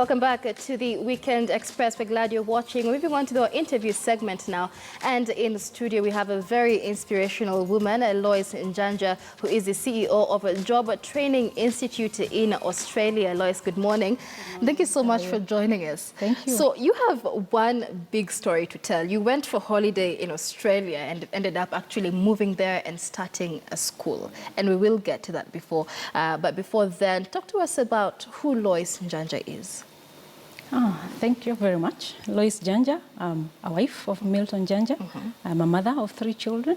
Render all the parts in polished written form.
Welcome back to the Weekend Express. We're glad you're watching. We're moving on to the interview segment now. And in the studio, we have a very inspirational woman, Lois Njanja, who is the CEO of a Job Training Institute in Australia. Lois, good morning. Thank you so much for joining us. Thank you. So you have one big story to tell. You went for holiday in Australia and ended up actually moving there and starting a school. And we will get to that before. But before then, talk to us about who Lois Njanja is. Thank you very much. Lois Njanja, I'm a wife of Milton Njanja. I'm a mother of 3 children,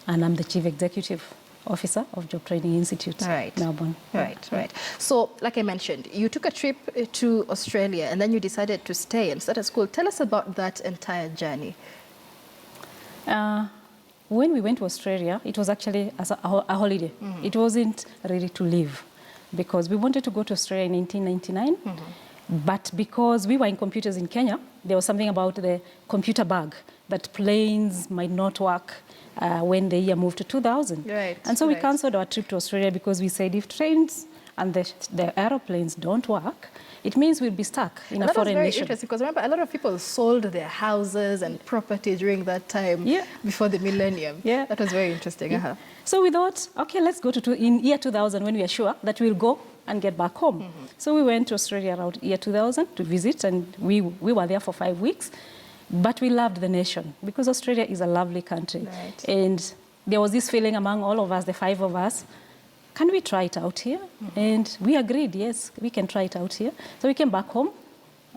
and I'm the Chief Executive Officer of Job Training Institute, Melbourne. Right. So, like I mentioned, you took a trip to Australia and then you decided to stay and start a school. Tell us about that entire journey. When we went to Australia, it was actually as a holiday. It wasn't ready to live because we wanted to go to Australia in 1999. But because we were in computers in Kenya, there was something about the computer bug that planes might not work when the year moved to 2000. And so we cancelled our trip to Australia because we said if trains and the aeroplanes don't work, it means we'll be stuck in a foreign nation. That was very interesting because remember, a lot of people sold their houses and property during that time before the millennium. That was very interesting. So we thought, okay, let's go to in year 2000 when we are sure that we'll go and get back home. So we went to Australia around year 2000 to visit, and we were there for 5 weeks. But we loved the nation because Australia is a lovely country. And there was this feeling among all of us, the 5 of us, can we try it out here? And we agreed, yes, we can try it out here. So we came back home,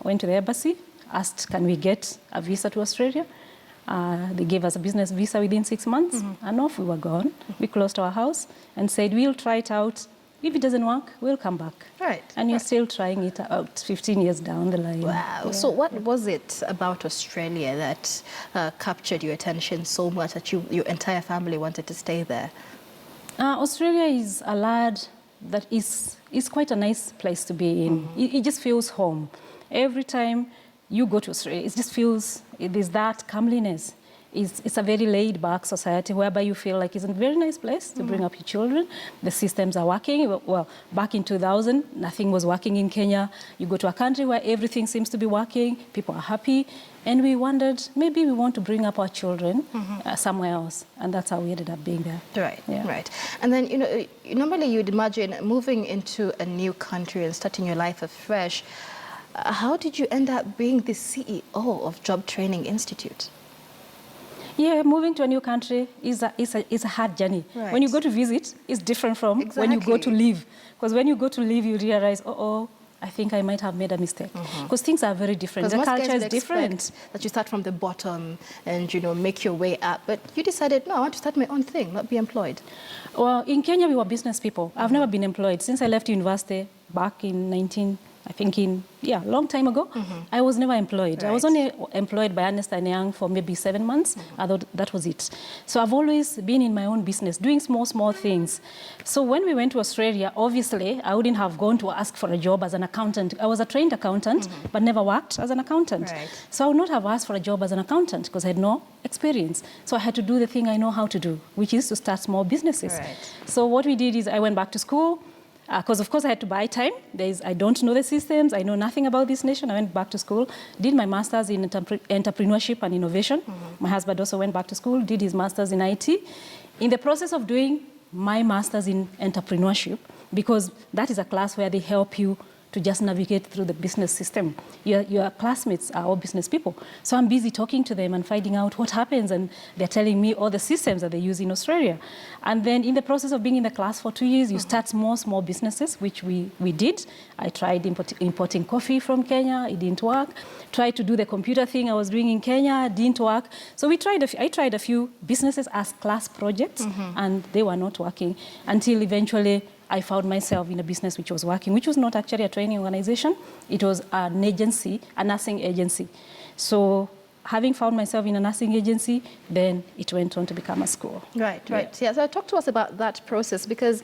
went to the embassy, asked, can we get a visa to Australia? They gave us a business visa within 6 months, and off we were gone. We closed our house and said, we'll try it out. If it doesn't work, we'll come back. And you're still trying it out 15 years down the line. Wow. So what was it about Australia that captured your attention so much that your entire family wanted to stay there? Australia is a land that is quite a nice place to be in. It just feels home. Every time you go to Australia, it just feels, there's that comeliness. It's a very laid-back society whereby you feel like it's a very nice place to bring up your children. The systems are working. Well, back in 2000, nothing was working in Kenya. You go to a country where everything seems to be working, people are happy, and we wondered, maybe we want to bring up our children somewhere else, and that's how we ended up being there. Right. And then, normally you'd imagine moving into a new country and starting your life afresh. How did you end up being the CEO of Job Training Institute? Yeah, moving to a new country is a hard journey. When you go to visit, it's different from when you go to live. Because when you go to live, you realize, I think I might have made a mistake. Because things are very different. The culture is different. That you start from the bottom and, make your way up. But you decided, no, I want to start my own thing, not be employed. Well, in Kenya, we were business people. I've never been employed. Since I left university back in long time ago, I was never employed. I was only employed by Ernst & Young for maybe 7 months. I thought that was it. So I've always been in my own business, doing small things. So when we went to Australia, obviously, I wouldn't have gone to ask for a job as an accountant. I was a trained accountant, but never worked as an accountant. So I would not have asked for a job as an accountant because I had no experience. So I had to do the thing I know how to do, which is to start small businesses. So what we did is I went back to school, because of course I had to buy time. I don't know the systems. I know nothing about this nation. I went back to school, did my master's in entrepreneurship and innovation. My husband also went back to school, did his master's in IT. In the process of doing my master's in entrepreneurship, because that is a class where they help you to just navigate through the business system. Your classmates are all business people. So I'm busy talking to them and finding out what happens, and they're telling me all the systems that they use in Australia. And then in the process of being in the class for 2 years, you start small businesses, which we did. I tried importing coffee from Kenya, it didn't work. Tried to do the computer thing I was doing in Kenya, didn't work. So I tried a few businesses as class projects, and they were not working until eventually I found myself in a business which was working, which was not actually a training organization. It was an agency, a nursing agency. So having found myself in a nursing agency, then it went on to become a school. Right. Yeah, so talk to us about that process, because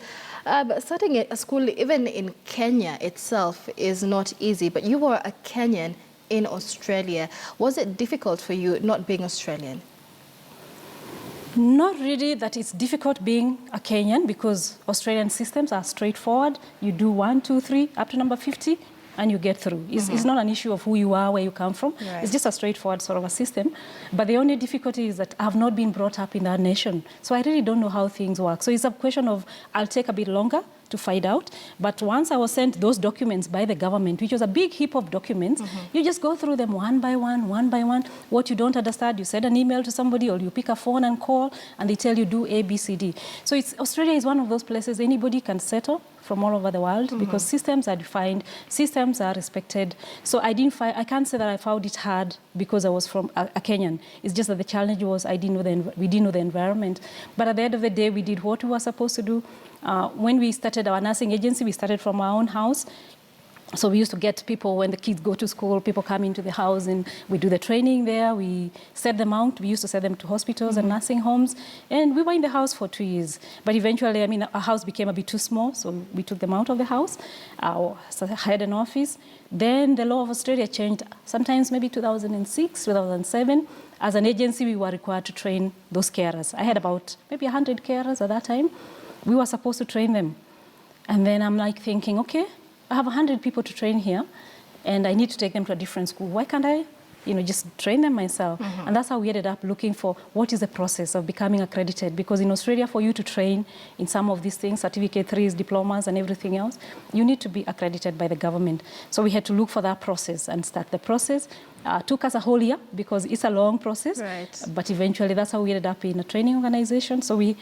starting a school, even in Kenya itself, is not easy. But you were a Kenyan in Australia. Was it difficult for you not being Australian? Not really that it's difficult being a Kenyan, because Australian systems are straightforward. You do 1, 2, 3, up to number 50. and you get through. It's not an issue of who you are, where you come from. Right. It's just a straightforward sort of a system. But the only difficulty is that I've not been brought up in that nation. So I really don't know how things work. So it's a question of I'll take a bit longer to find out. But once I was sent those documents by the government, which was a big heap of documents, you just go through them one by one, one by one. What you don't understand, you send an email to somebody or you pick a phone and call and they tell you do A, B, C, D. So Australia is one of those places anybody can settle from all over the world because systems are defined, systems are respected. So I can't say that I found it hard because I was from a Kenyan. It's just that the challenge was we didn't know the environment. But at the end of the day, we did what we were supposed to do. When we started our nursing agency, we started from our own house. So we used to get people, when the kids go to school, people come into the house and we do the training there. We set them out. We used to send them to hospitals and nursing homes. And we were in the house for 2 years. But eventually, I mean, our house became a bit too small, so we took them out of the house. So I had an office. Then the law of Australia changed, sometimes maybe 2006, 2007. As an agency, we were required to train those carers. I had about maybe 100 carers at that time. We were supposed to train them. And then I'm like thinking, okay, I have 100 people to train here, and I need to take them to a different school. Why can't I, just train them myself? And that's how we ended up looking for what is the process of becoming accredited. Because in Australia, for you to train in some of these things, Certificate 3s, diplomas, and everything else, you need to be accredited by the government. So we had to look for that process and start the process. Took us a whole year because it's a long process. Right. But eventually, that's how we ended up in a training organization. So we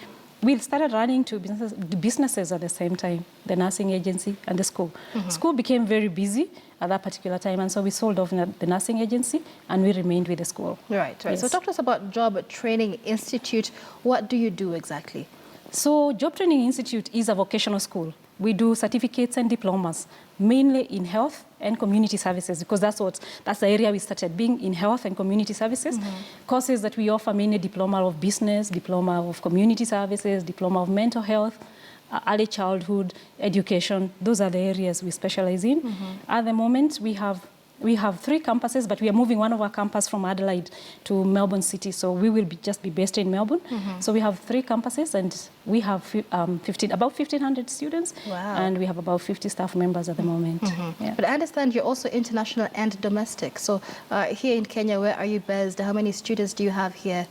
started running two businesses at the same time, the nursing agency and the school. School became very busy at that particular time, and so we sold off the nursing agency and we remained with the school. Right. Yes. So talk to us about Job Training Institute. What do you do exactly? So Job Training Institute is a vocational school. We do certificates and diplomas, mainly in health and community services, because that's the area we started, being in health and community services. Courses that we offer, mainly diploma of business, diploma of community services, diploma of mental health, early childhood education. Those are the areas we specialize in. At the moment, we have 3 campuses, but we are moving one of our campus from Adelaide to Melbourne City, so we will just be based in Melbourne. So we have 3 campuses, and we have about 1,500 students, and we have about 50 staff members at the moment. Yeah. But I understand you're also international and domestic. So here in Kenya, where are you based? How many students do you have here?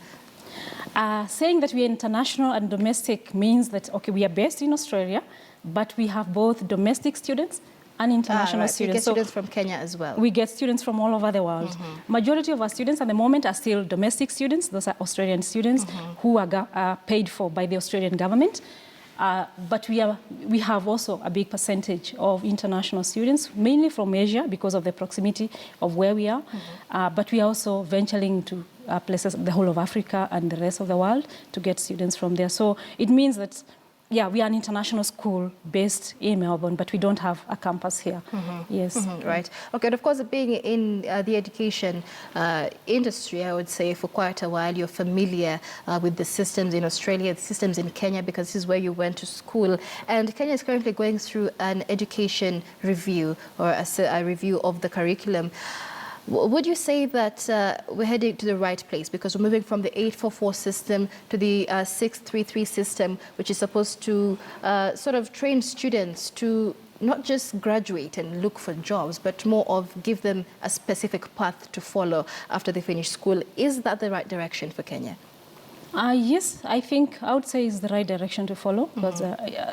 Saying that we are international and domestic means that, okay, we are based in Australia, but we have both domestic students and international students. You get students from Kenya as well? We get students from all over the world. Majority of our students at the moment are still domestic students. Those are Australian students who are paid for by the Australian government. But we have also a big percentage of international students, mainly from Asia because of the proximity of where we are. But we are also venturing to places, the whole of Africa and the rest of the world, to get students from there. So it means that, yeah, we are an international school based in Melbourne, but we don't have a campus here. Yes. Right. Okay, and of course, being in the education industry, I would say for quite a while, you're familiar with the systems in Australia, the systems in Kenya, because this is where you went to school. And Kenya is currently going through an education review, or a review of the curriculum. Would you say that we're heading to the right place because we're moving from the 844 system to the 633 system, which is supposed to sort of train students to not just graduate and look for jobs, but more of give them a specific path to follow after they finish school? Is that the right direction for Kenya? Yes, I think I would say it's the right direction to follow because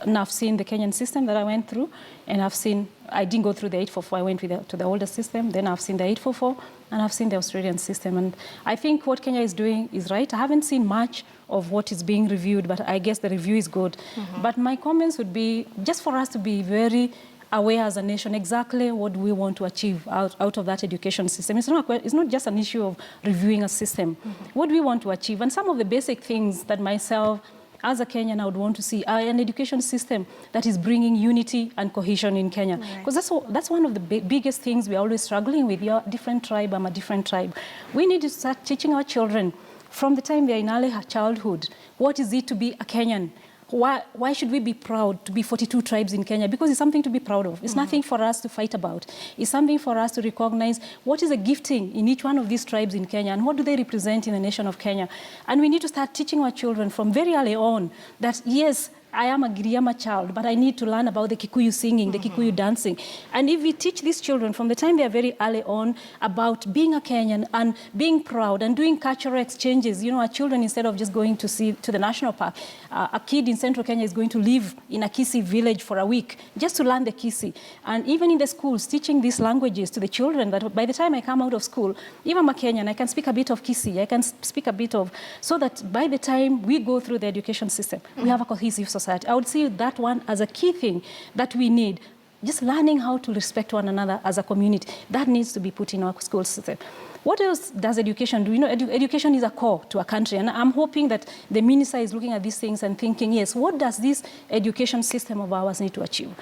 now I've seen the Kenyan system that I went through, and I didn't go through the 844, I went to the older system, then I've seen the 844, and I've seen the Australian system. And I think what Kenya is doing is right. I haven't seen much of what is being reviewed, but I guess the review is good. But my comments would be just for us to be very aware as a nation exactly what we want to achieve out of that education system. It's not just an issue of reviewing a system. What we want to achieve, and some of the basic things that myself, as a Kenyan, I would want to see an education system that is bringing unity and cohesion in Kenya. Because that's one of the biggest things we're always struggling with. You're a different tribe, I'm a different tribe. We need to start teaching our children from the time they're in early childhood, what is it to be a Kenyan? Why should we be proud to be 42 tribes in Kenya? Because it's something to be proud of. It's nothing for us to fight about. It's something for us to recognize what is a gifting in each one of these tribes in Kenya and what do they represent in the nation of Kenya. And we need to start teaching our children from very early on that, yes, I am a Giriama child, but I need to learn about the Kikuyu singing, the Kikuyu dancing. And if we teach these children from the time they are very early on about being a Kenyan and being proud and doing cultural exchanges, our children, instead of just going to the national park, a kid in central Kenya is going to live in a Kisii village for a week just to learn the Kisii. And even in the schools, teaching these languages to the children, that by the time I come out of school, even I'm a Kenyan, I can speak a bit of Kisii, I can speak a bit of, so that by the time we go through the education system, we have a cohesive society. I would see that one as a key thing that we need. Just learning how to respect one another as a community, that needs to be put in our school system. What else does education do? Education is a core to a country, and I'm hoping that the minister is looking at these things and thinking, yes, what does this education system of ours need to achieve?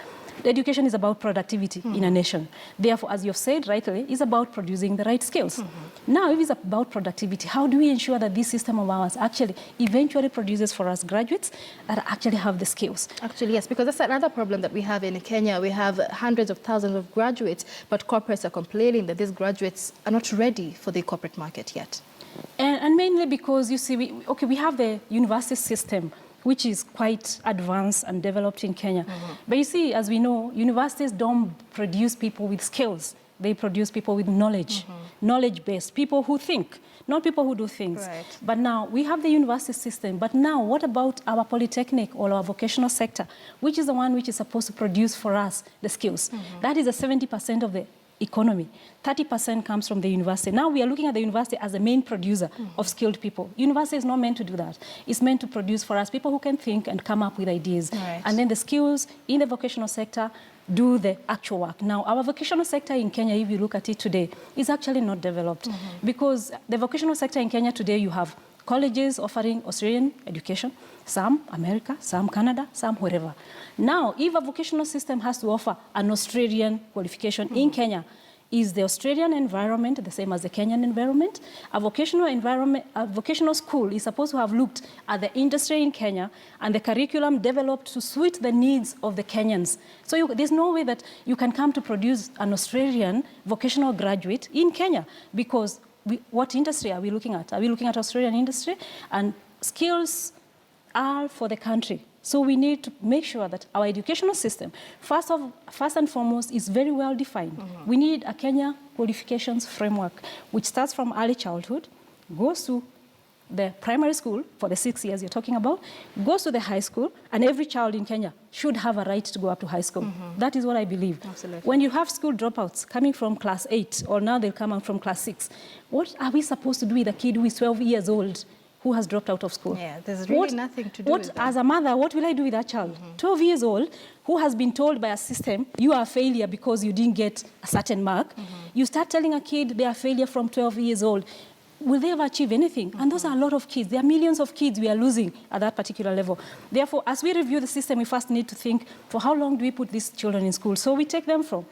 Education is about productivity in a nation. Therefore, as you've said rightly, it's about producing the right skills. Now, if it's about productivity, how do we ensure that this system of ours actually eventually produces for us graduates that actually have the skills? Actually, yes, because that's another problem that we have in Kenya. We have hundreds of thousands of graduates, but corporates are complaining that these graduates are not ready for the corporate market yet. And mainly because, you see, we have the university system, which is quite advanced and developed in Kenya. But you see, as we know, universities don't produce people with skills. They produce people with knowledge, knowledge-based, people who think, not people who do things. Right. But now, we have the university system. But now, what about our polytechnic or our vocational sector, which is the one which is supposed to produce for us the skills? That is a 70% of the economy. 30% comes from the university. Now we are looking at the university as the main producer of skilled people. University is not meant to do that. It's meant to produce for us people who can think and come up with ideas. Right. And then the skills in the vocational sector do the actual work. Now, our vocational sector in Kenya, if you look at it today, is actually not developed. Because the vocational sector in Kenya today, you have colleges offering Australian education, some America, some Canada, some wherever. Now, if a vocational system has to offer an Australian qualification in Kenya, is the Australian environment the same as the Kenyan environment? A vocational school is supposed to have looked at the industry in Kenya and the curriculum developed to suit the needs of the Kenyans. So there's no way that you can come to produce an Australian vocational graduate in Kenya, because what industry are we looking at? Are we looking at Australian industry? And skills are for the country. So we need to make sure that our educational system, first and foremost, is very well defined. We need a Kenya qualifications framework, which starts from early childhood, goes to the primary school for the 6 years you're talking about, goes to the high school, and every child in Kenya should have a right to go up to high school. That is what I believe. Absolutely. When you have school dropouts coming from class 8, or now they'll come out from class 6, what are we supposed to do with a kid who is 12 years old who has dropped out of school? Yeah, there's really nothing to do with that. As a mother, what will I do with that child? 12 years old, who has been told by a system, you are a failure because you didn't get a certain mark. You start telling a kid they are a failure from 12 years old. Will they ever achieve anything? And those are a lot of kids. There are millions of kids we are losing at that particular level. Therefore, as we review the system, we first need to think, for how long do we put these children in school? So we take them from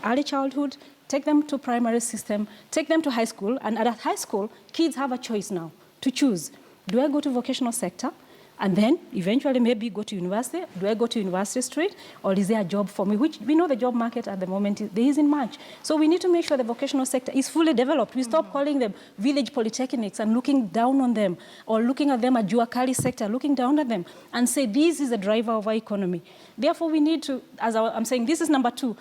early childhood, take them to primary system, take them to high school, and at high school, kids have a choice now to choose. Do I go to vocational sector and then eventually maybe go to university? Do I go to university street, or is there a job for me? Which we know the job market at the moment there isn't much. So we need to make sure the vocational sector is fully developed. We stop calling them village polytechnics and looking down on them, or looking at them at Juakali sector, looking down at them and say this is the driver of our economy. Therefore, we need to, as I'm saying, this is number 2.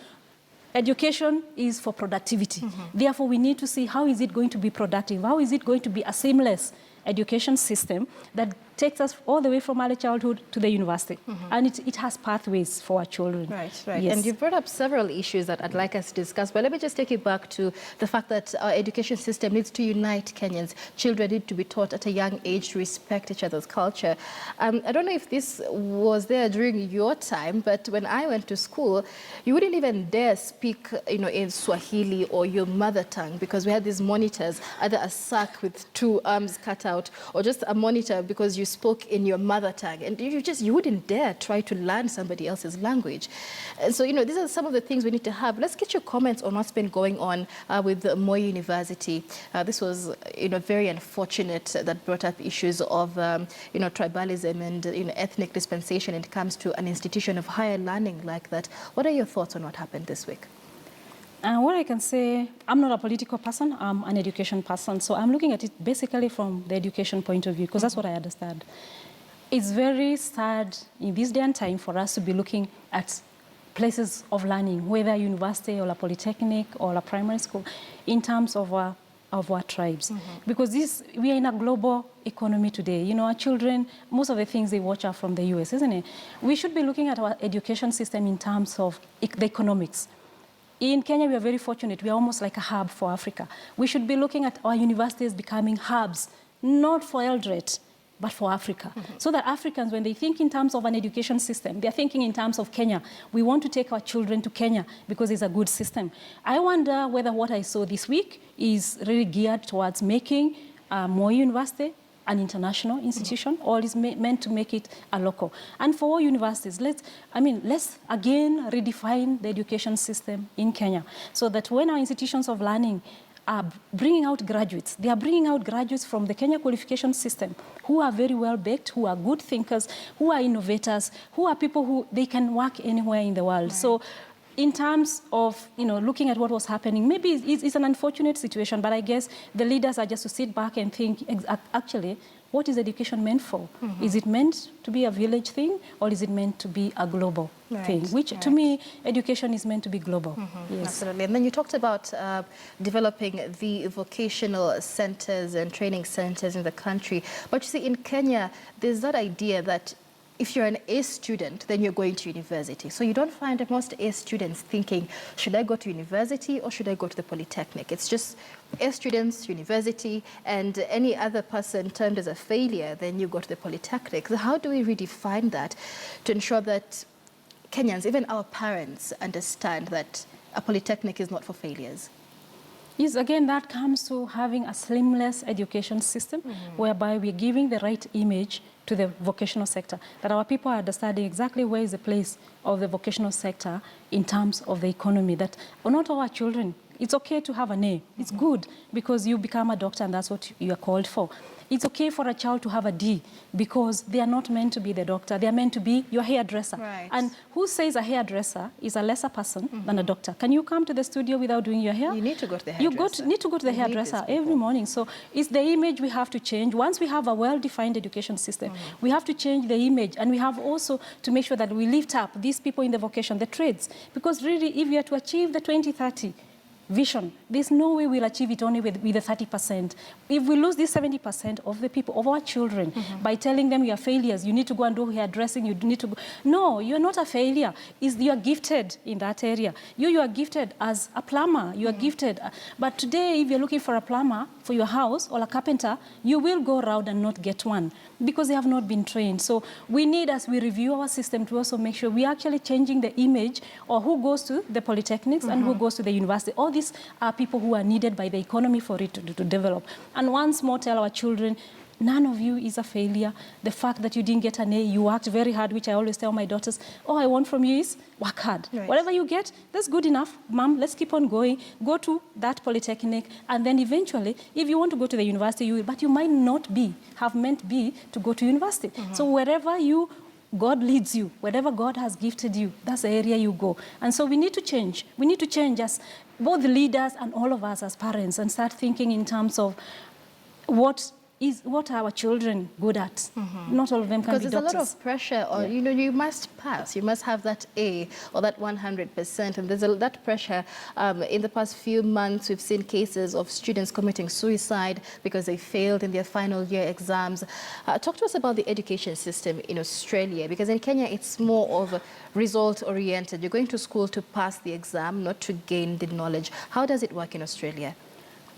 Education is for productivity. Therefore, we need to see how is it going to be productive? How is it going to be a seamless education system that takes us all the way from early childhood to the university. And it has pathways for our children. Right. Yes. And you brought up several issues that I'd like us to discuss, but let me just take you back to the fact that our education system needs to unite Kenyans. Children need to be taught at a young age to respect each other's culture. I don't know if this was there during your time, but when I went to school, you wouldn't even dare speak, in Swahili or your mother tongue, because we had these monitors, either a sack with 2 arms cut out, or just a monitor because you spoke in your mother tongue, and you wouldn't dare try to learn somebody else's language. And so, these are some of the things we need to have. Let's get your comments on what's been going on with Moi University. This was, very unfortunate that brought up issues of, tribalism and, ethnic dispensation when it comes to an institution of higher learning like that. What are your thoughts on what happened this week? What I can say, I'm not a political person, I'm an education person, so I'm looking at it basically from the education point of view, because that's what I understand. It's very sad in this day and time for us to be looking at places of learning, whether university or a polytechnic or a primary school, in terms of our tribes. Because we are in a global economy today. You know, our children, most of the things they watch are from the US, isn't it? We should be looking at our education system in terms of the economics. In Kenya, we are very fortunate. We are almost like a hub for Africa. We should be looking at our universities becoming hubs, not for Eldred, but for Africa. So that Africans, when they think in terms of an education system, they're thinking in terms of Kenya. We want to take our children to Kenya because it's a good system. I wonder whether what I saw this week is really geared towards making Moi University an international institution, or is meant to make it a local. And for all universities, let's again redefine the education system in Kenya, so that when our institutions of learning are bringing out graduates, they are bringing out graduates from the Kenya qualification system who are very well baked, who are good thinkers, who are innovators, who are people who they can work anywhere in the world. Right. So in terms of looking at what was happening, maybe it's an unfortunate situation, but I guess the leaders are just to sit back and think, actually, what is education meant for? Is it meant to be a village thing, or is it meant to be a global thing? Which, to me, education is meant to be global. Yes. Absolutely. And then you talked about developing the vocational centers and training centers in the country. But you see, in Kenya, there's that idea that if you're an A student, then you're going to university. So you don't find most A students thinking, should I go to university or should I go to the polytechnic? It's just A students, university, and any other person termed as a failure, then you go to the polytechnic. So how do we redefine that to ensure that Kenyans, even our parents, understand that a polytechnic is not for failures? Yes, again, that comes to having a seamless education system whereby we're giving the right image to the vocational sector, that our people are understanding exactly where is the place of the vocational sector in terms of the economy, that not all our children, it's okay to have an A. It's good because you become a doctor and that's what you are called for. It's okay for a child to have a D because they are not meant to be the doctor. They are meant to be your hairdresser. Right. And who says a hairdresser is a lesser person than a doctor? Can you come to the studio without doing your hair? You need to go to the hairdresser. You need to go to the hairdresser every morning. So it's the image we have to change. Once we have a well-defined education system, we have to change the image. And we have also to make sure that we lift up these people in the vocation, the trades. Because really, if we are to achieve the 2030 vision, there's no way we'll achieve it only with the 30%. If we lose this 70% of the people, of our children, by telling them you are failures, you need to go and do hairdressing, you need to go. No, you're not a failure. You are gifted in that area. You are gifted as a plumber. You are gifted. But today, if you're looking for a plumber for your house or a carpenter, you will go around and not get one because they have not been trained. So we need, as we review our system, to also make sure we are actually changing the image or who goes to the polytechnics and who goes to the university. All these are people who are needed by the economy for it to develop. And once more, tell our children, none of you is a failure. The fact that you didn't get an A, you worked very hard, which I always tell my daughters, all I want from you is work hard. Right. Whatever you get, that's good enough. Mom, let's keep on going. Go to that polytechnic, and then eventually, if you want to go to the university, you will, but you might not have meant be to go to university. So wherever God leads you, whatever God has gifted you, that's the area you go. And so we need to change. We need to change as both the leaders and all of us as parents and start thinking in terms of what are our children good at. Not all of them can be doctors. Because there's a lot of pressure on, you must pass, you must have that A or that 100%. And there's that pressure. In the past few months, we've seen cases of students committing suicide because they failed in their final year exams. Talk to us about the education system in Australia, because in Kenya, it's more of a result-oriented. You're going to school to pass the exam, not to gain the knowledge. How does it work in Australia?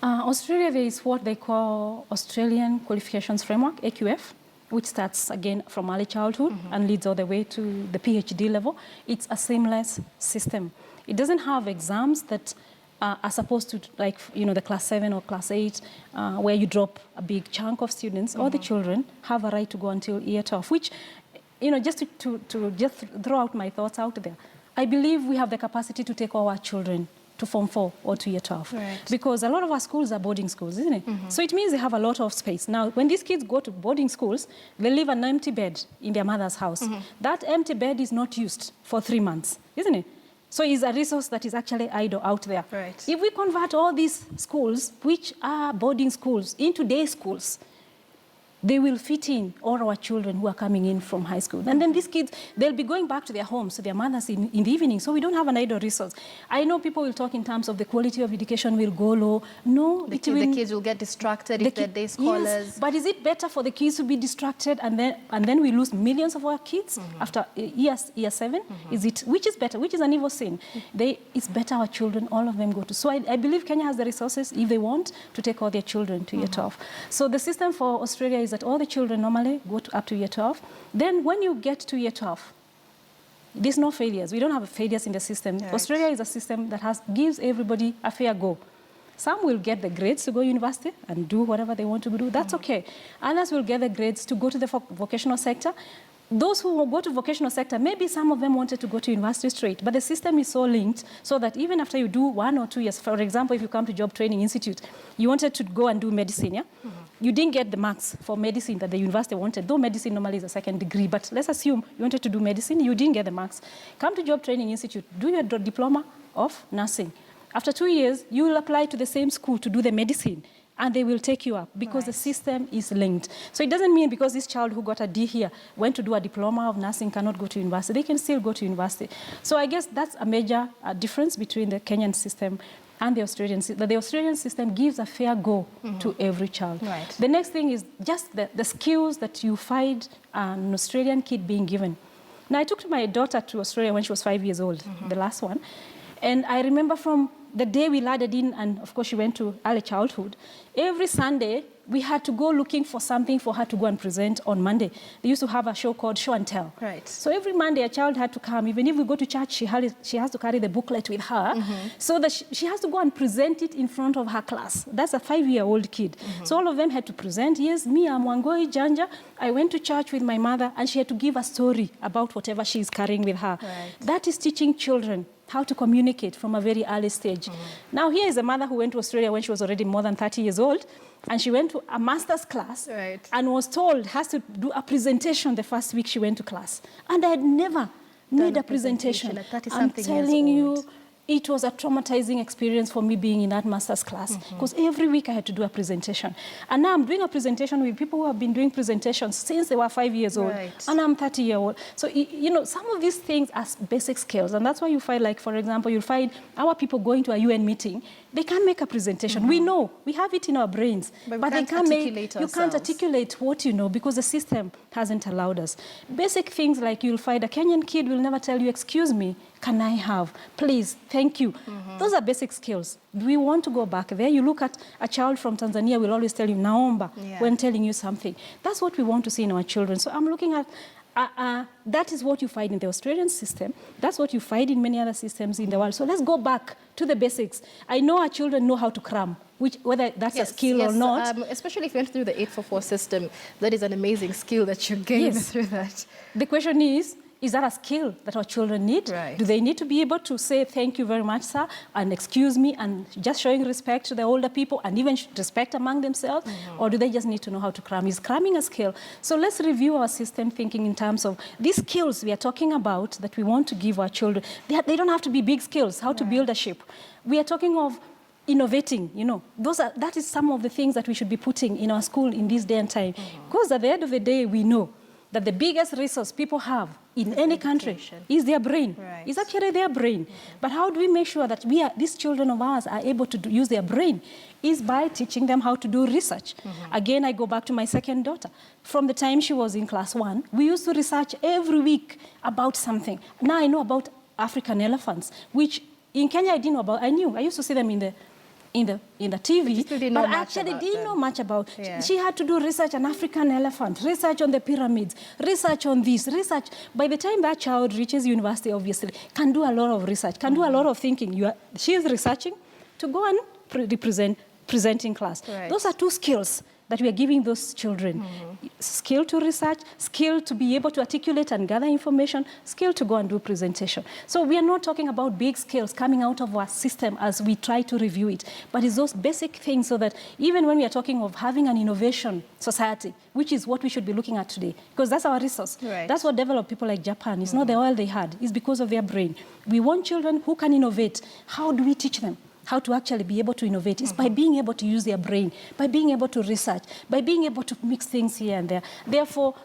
Australia, there is what they call Australian Qualifications Framework, AQF, which starts again from early childhood and leads all the way to the PhD level. It's a seamless system. It doesn't have exams that are supposed to, like, the class 7 or class 8, where you drop a big chunk of students. All the children have a right to go until year 12, which, just to just throw out my thoughts out there, I believe we have the capacity to take all our children to Form 4 or to Year 12. Right. Because a lot of our schools are boarding schools, isn't it? So it means they have a lot of space. Now, when these kids go to boarding schools, they leave an empty bed in their mother's house. That empty bed is not used for 3 months, isn't it? So it's a resource that is actually idle out there. Right. If we convert all these schools, which are boarding schools, into day schools, they will fit in all our children who are coming in from high school. And then these kids, they'll be going back to their homes, to their mothers in the evening. So we don't have an idle resource. I know people will talk in terms of the quality of education will go low. No, the kids will get distracted if they're day scholars. Yes, but is it better for the kids to be distracted and then we lose millions of our kids after year 7? Which is better? Which is an evil sin? It's better our children, all of them go to. So I believe Kenya has the resources, if they want, to take all their children to year 12. So the system for Australia is that all the children normally go up to year 12. Then when you get to year 12, there's no failures. We don't have failures in the system. Right. Australia is a system that gives everybody a fair go. Some will get the grades to go to university and do whatever they want to do. That's okay. Others will get the grades to go to the vocational sector. Those who will go to vocational sector, maybe some of them wanted to go to university straight, but the system is so linked so that even after you do 1 or 2 years, for example, if you come to Job Training Institute, you wanted to go and do medicine, yeah? You didn't get the marks for medicine that the university wanted, though medicine normally is a second degree, but let's assume you wanted to do medicine, you didn't get the marks. Come to Job Training Institute, do your diploma of nursing. After 2 years, you will apply to the same school to do the medicine, and they will take you up because the system is linked. So it doesn't mean because this child who got a D here went to do a diploma of nursing cannot go to university. They can still go to university. So I guess that's a major difference between the Kenyan system and the Australian system. The Australian system gives a fair go to every child. Right. The next thing is just the skills that you find an Australian kid being given. Now, I took my daughter to Australia when she was 5 years old, the last one. And I remember from the day we landed in, and of course she went to early childhood, every Sunday we had to go looking for something for her to go and present on Monday. They used to have a show called Show and Tell. Right. So every Monday a child had to come. Even if we go to church, she has to carry the booklet with her so that she has to go and present it in front of her class. That's a 5-year-old kid. So all of them had to present. Yes, me, I'm Wangoi Janja. I went to church with my mother and she had to give a story about whatever she's carrying with her. Right. That is teaching children how to communicate from a very early stage. Now, here is a mother who went to Australia when she was already more than 30 years old, and she went to a master's class and was told has to do a presentation the first week she went to class. And I had never made a presentation. I'm telling you, it was a traumatizing experience for me being in that master's class because every week I had to do a presentation. And now I'm doing a presentation with people who have been doing presentations since they were 5 years old. And I'm 30-year-old. So, you know, some of these things are basic skills. And that's why you find, like, for example, you'll find our people going to a UN meeting. They can't make a presentation. We know. We have it in our brains. But they can't you can't articulate what you know because the system hasn't allowed us. Basic things like you'll find a Kenyan kid will never tell you, excuse me, can I have? Please, thank you. Those are basic skills. Do we want to go back there? You look at a child from Tanzania will always tell you, naomba, when telling you something. That's what we want to see in our children. So I'm looking at that is what you find in the Australian system. That's what you find in many other systems in the world. So let's go back to the basics. I know our children know how to cram, whether that's a skill or not. Especially if you went through the 844 system, that is an amazing skill that you gain through that. The question is that a skill that our children need? Right. Do they need to be able to say, thank you very much, sir, and excuse me, and just showing respect to the older people and even respect among themselves? Or do they just need to know how to cram? Is cramming a skill? So let's review our system thinking in terms of these skills we are talking about that we want to give our children. They don't have to be big skills, how to build a ship. We are talking of innovating, you know. That is some of the things that we should be putting in our school in this day and time. Because at the end of the day, we know that the biggest resource people have in any country is their brain. Right. Is actually their brain. But how do we make sure that these children of ours are able to use their brain? Is by teaching them how to do research. Again, I go back to my second daughter. From the time she was in class 1, we used to research every week about something. Now I know about African elephants, which in Kenya I didn't know about. I used to see them in the TV, but actually didn't know much about. She had to do research on African elephant, research on the pyramids, research on this, research. By the time that child reaches university, obviously, can do a lot of research, can do a lot of thinking. She is researching to go and present in class. Right. Those are two skills that we are giving those children. Skill to research, skill to be able to articulate and gather information, skill to go and do presentation. So we are not talking about big skills coming out of our system as we try to review it, but it's those basic things so that even when we are talking of having an innovation society, which is what we should be looking at today, because that's our resource. Right. That's what developed people like Japan. It's not the oil they had, it's because of their brain. We want children who can innovate. How do we teach them? how to actually be able to innovate is by being able to use their brain, by being able to research, by being able to mix things here and there. Therefore,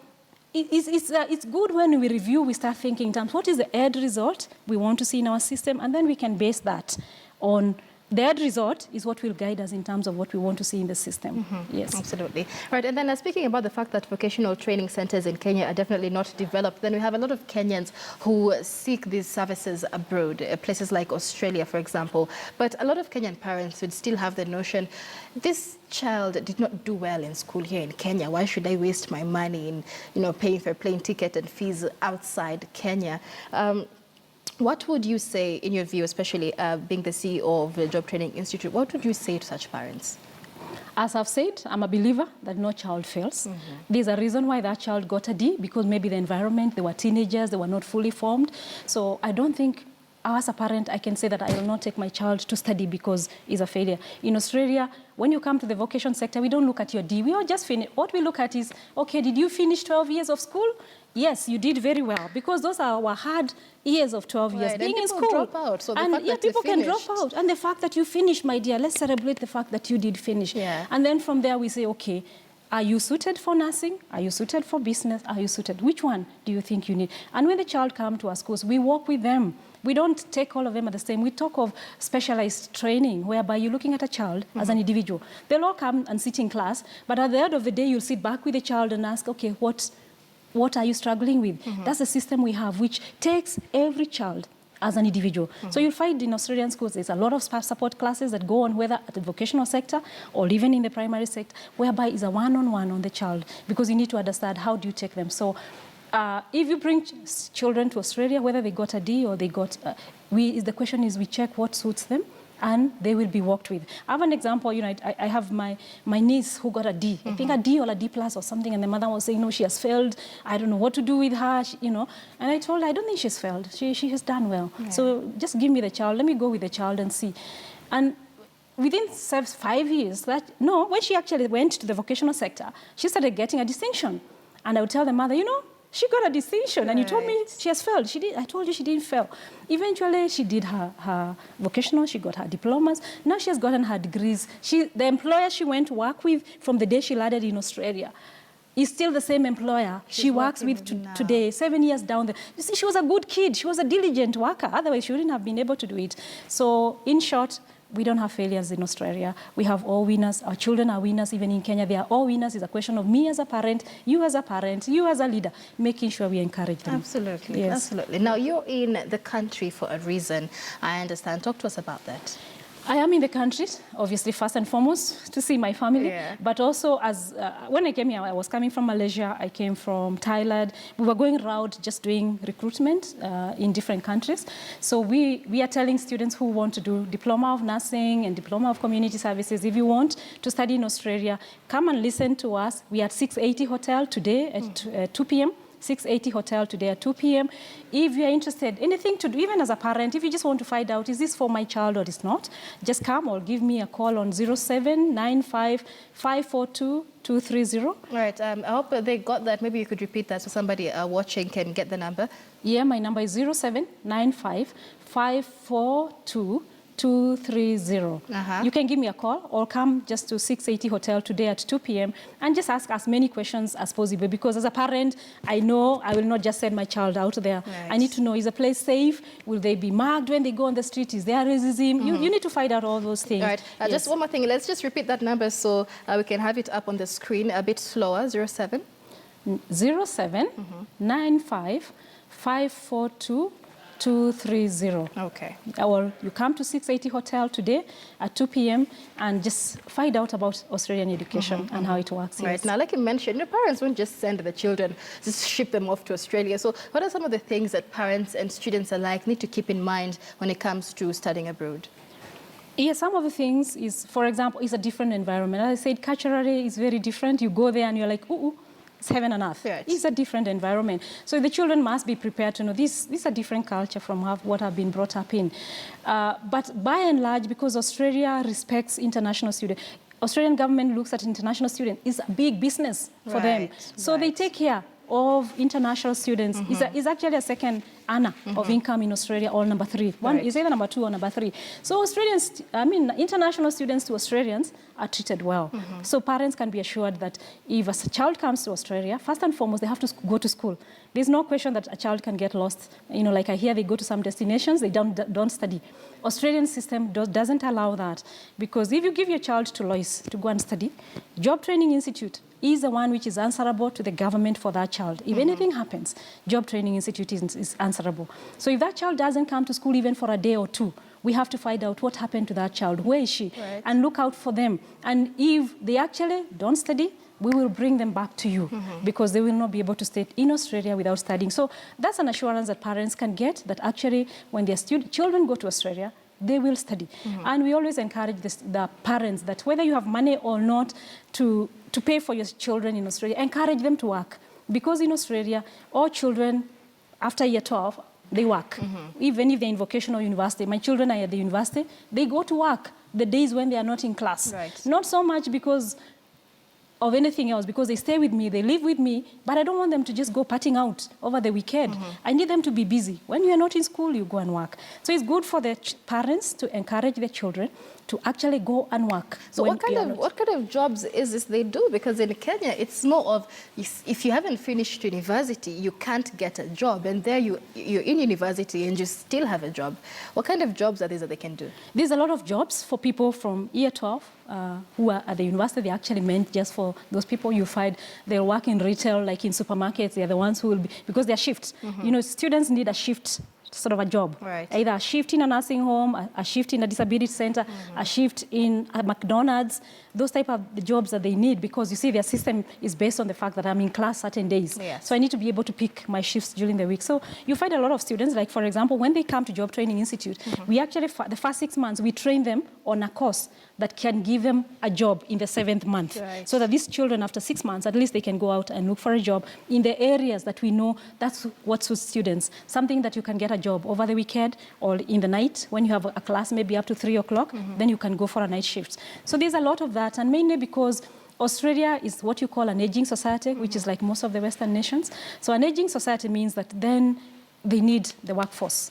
it's good when we review, we start thinking in terms, what is the end result we want to see in our system, and then we can base that on the end result is what will guide us in terms of what we want to see in the system. Yes. Absolutely. Right, and then speaking about the fact that vocational training centers in Kenya are definitely not developed, then we have a lot of Kenyans who seek these services abroad, places like Australia, for example. But a lot of Kenyan parents would still have the notion, this child did not do well in school here in Kenya. Why should I waste my money in, paying for a plane ticket and fees outside Kenya? What would you say, in your view, especially being the CEO of the Job Training Institute, what would you say to such parents? As I've said, I'm a believer that no child fails. There's a reason why that child got a D, because maybe the environment, they were teenagers, they were not fully formed. So I don't think, as a parent, I can say that I will not take my child to study because it's a failure. In Australia, when you come to the vocation sector, we don't look at your D. We all just finish. What we look at is, okay, did you finish 12 years of school? Yes, you did very well, because those are our hard years of 12 years being in school. Drop out, so the fact that people can drop out. And the fact that you finished, my dear, let's celebrate the fact that you did finish. And then from there we say, okay, are you suited for nursing? Are you suited for business? Are you suited? Which one do you think you need? And when the child comes to our schools, we work with them. We don't take all of them at the same. We talk of specialized training, whereby you're looking at a child as an individual. They'll all come and sit in class, but at the end of the day, you'll sit back with the child and ask, okay, what are you struggling with? That's the system we have, which takes every child as an individual. So you'll find in Australian schools, there's a lot of support classes that go on, whether at the vocational sector or even in the primary sector, whereby it's a one-on-one on the child, because you need to understand how do you take them. So if you bring children to Australia, whether they got a D or they got, the question is we check what suits them, and they will be worked with. I have an example, I have my niece who got a D, I think a D or a D plus or something, and the mother was saying, no, she has failed, I don't know what to do with her, and I told her, I don't think she's failed, she has done well. So just give me the child, let me go with the child and see. And within 5 years, when she actually went to the vocational sector, she started getting a distinction. And I would tell the mother, she got a distinction, and you told me she has failed. I told you she didn't fail. Eventually, she did her vocational, she got her diplomas. Now she has gotten her degrees. The employer she went to work with from the day she landed in Australia is still the same employer she works with today, 7 years down there. You see, she was a good kid. She was a diligent worker. Otherwise, she wouldn't have been able to do it. So, in short, we don't have failures in Australia. We have all winners. Our children are winners. Even in Kenya, they are all winners. It's a question of me as a parent, you as a leader, making sure we encourage them. Absolutely, absolutely. Now, you're in the country for a reason, I understand. Talk to us about that. I am in the country, obviously, first and foremost, to see my family. But also, when I came here, I was coming from Malaysia. I came from Thailand. We were going around just doing recruitment in different countries. So we are telling students who want to do Diploma of Nursing and Diploma of Community Services, if you want to study in Australia, come and listen to us. We are at 680 Hotel today at 2 p.m. 680 Hotel today at 2 p.m. If you're interested, anything to do, even as a parent, if you just want to find out, is this for my child or is not, just come or give me a call on 0795 542 230. Right. I hope they got that. Maybe you could repeat that so somebody watching can get the number. Yeah, my number is 0795 542 230. You can give me a call or come just to 680 Hotel today at 2 p.m. and just ask as many questions as possible, because as a parent, I know I will not just send my child out there. I need to know, is the place safe? Will they be marked when they go on the street? Is there racism? You need to find out all those things. Right. Just one more thing. Let's just repeat that number so we can have it up on the screen a bit slower. 07 95 542 230. Okay. Or you come to 680 Hotel today at 2 p.m. and just find out about Australian education and how it works. Right. Now, like you mentioned, your parents won't just send the children, just ship them off to Australia. So what are some of the things that parents and students alike need to keep in mind when it comes to studying abroad? Yeah, some of the things is, for example, it's a different environment. As I said, culturally, it's very different. You go there and you're like, ooh, it's heaven and earth. It's a different environment. So the children must be prepared to know this is a different culture from what I've been brought up in. But by and large, because Australia respects international students, Australian government looks at international students, it's a big business for them. So they take care of international students. It's actually a second earner of income in Australia or number 3. One is either number 2 or number 3. So Australians, international students to Australians are treated well. So parents can be assured that if a child comes to Australia, first and foremost, they have to go to school. There's no question that a child can get lost. Like I hear they go to some destinations, they don't study. Australian system doesn't allow that, because if you give your child to Lois to go and study, Job Training Institute is the one which is answerable to the government for that child. If anything happens, Job Training Institute is answerable. So if that child doesn't come to school even for a day or 2, we have to find out what happened to that child, where is she, and look out for them. And if they actually don't study, we will bring them back to you, because they will not be able to stay in Australia without studying. So that's an assurance that parents can get, that actually when their children go to Australia, they will study. And we always encourage the parents that whether you have money or not to pay for your children in Australia, encourage them to work. Because in Australia, all children after year 12, they work. Even if they're in vocational university, my children are at the university, they go to work the days when they are not in class. Not so much because of anything else, because they stay with me, they live with me, but I don't want them to just go partying out over the weekend. I need them to be busy. When you are not in school, you go and work. So it's good for the parents to encourage their children to actually go and work. So what kind of jobs is this they do? Because in Kenya, it's more of, if you haven't finished university, you can't get a job. And there you're in university and you still have a job. What kind of jobs are these that they can do? There's a lot of jobs for people from year 12 who are at the university. They actually meant just for those people. You find they'll work in retail, like in supermarkets. They're the ones who will be, because they're shifts. Students need a shift sort of a job. Either a shift in a nursing home, a shift in a disability center, a shift in a McDonald's, those type of jobs that they need, because you see their system is based on the fact that I'm in class certain days. So I need to be able to pick my shifts during the week. So you find a lot of students, like for example, when they come to Job Training Institute, we actually, the first 6 months, we train them on a course that can give them a job in the 7th month. So that these children, after 6 months, at least they can go out and look for a job in the areas that we know that's what suits students. Something that you can get a job over the weekend or in the night when you have a class maybe up to 3 o'clock, then you can go for a night shift. So there's a lot of that, and mainly because Australia is what you call an aging society, which is like most of the Western nations. So an aging society means that then they need the workforce.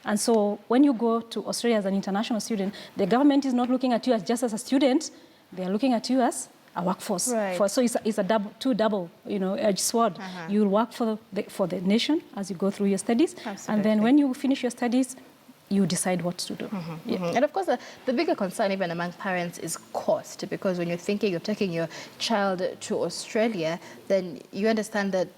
And so when you go to Australia as an international student, the government is not looking at you as just as a student, they are looking at you as a workforce. So it's a double, edged sword. You will work for the nation as you go through your studies, and then when you finish your studies, you decide what to do. And of course, the bigger concern even among parents is cost, because when you're thinking of taking your child to Australia, then you understand that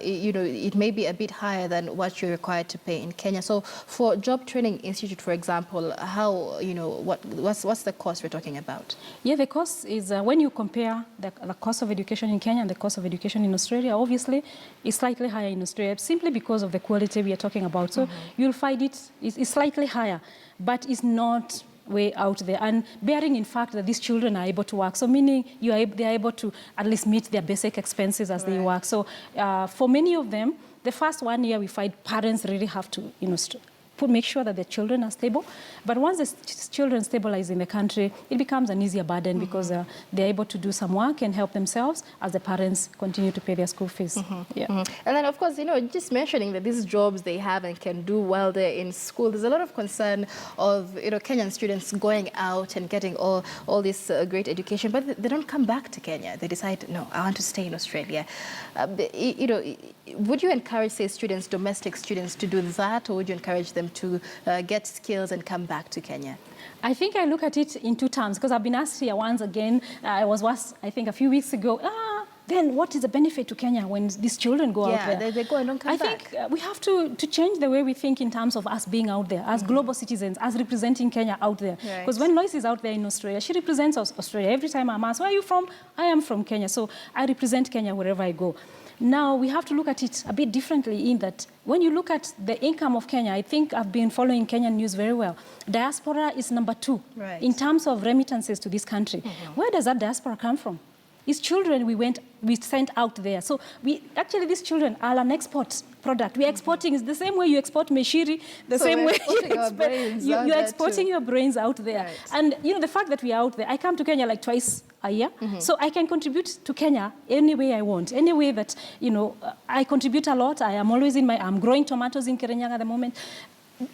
it may be a bit higher than what you're required to pay in Kenya. So for Job Training Institute, for example, how what's the cost we're talking about? The cost is when you compare the cost of education in Kenya and the cost of education in Australia, obviously it's slightly higher in Australia simply because of the quality we are talking about. So you'll find it's slightly higher, but it's not way out there. And bearing in fact that these children are able to work, so meaning they are able to at least meet their basic expenses as they work. So for many of them, the first 1 year we find parents really have to make sure that the children are stable. But once the children stabilize in the country, it becomes an easier burden because they're able to do some work and help themselves as the parents continue to pay their school fees. And then, of course, just mentioning that these jobs they have and can do well there in school, there's a lot of concern of, Kenyan students going out and getting all this great education, but they don't come back to Kenya. They decide, no, I want to stay in Australia. Would you encourage, say, domestic students to do that, or would you encourage them to get skills and come back to Kenya? I think I look at it in 2 terms, because I've been asked here once again. I was asked, I think, a few weeks ago, then what is the benefit to Kenya when these children go out there? They go and don't come back. I think we have to change the way we think in terms of us being out there, as global citizens, as representing Kenya out there. Because when Lois is out there in Australia, she represents Australia. Every time I'm asked, where are you from? I am from Kenya. So I represent Kenya wherever I go. Now, we have to look at it a bit differently in that when you look at the income of Kenya, I think I've been following Kenyan news very well. Diaspora is number 2 in terms of remittances to this country. Where does that diaspora come from? It's children we sent out there. So these children are an export product. We are exporting. It's the same way you export meshiri, the same way you're exporting your brains out there. Right. And the fact that we are out there, I come to Kenya like twice a year, so I can contribute to Kenya any way I want, any way that I contribute a lot. I am always I'm growing tomatoes in Kirinyaga at the moment,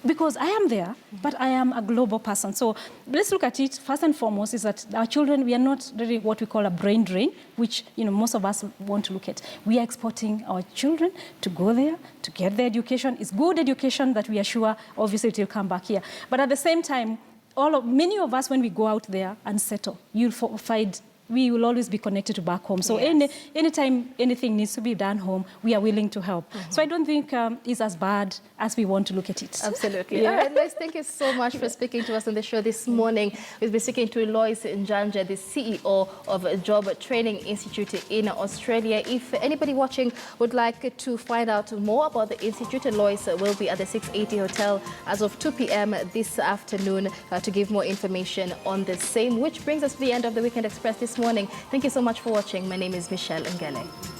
because I am there, but I am a global person. So let's look at it. First and foremost is that our children, we are not really what we call a brain drain, which most of us want to look at. We are exporting our children to go there, to get their education. It's good education that we are sure, obviously, it will come back here. But at the same time, many of us, when we go out there and settle, you'll find we will always be connected to back home. So anytime anything needs to be done home, we are willing to help. So I don't think it's as bad as we want to look at it. Absolutely. Yeah. All right, Lois, thank you so much for speaking to us on the show this morning. We've been speaking to Lois Njanja, the CEO of a Job Training Institute in Australia. If anybody watching would like to find out more about the Institute, Lois will be at the 680 Hotel as of 2 p.m. this afternoon to give more information on the same, which brings us to the end of the Weekend Express this morning. Thank you so much for watching. My name is Michelle Ngele.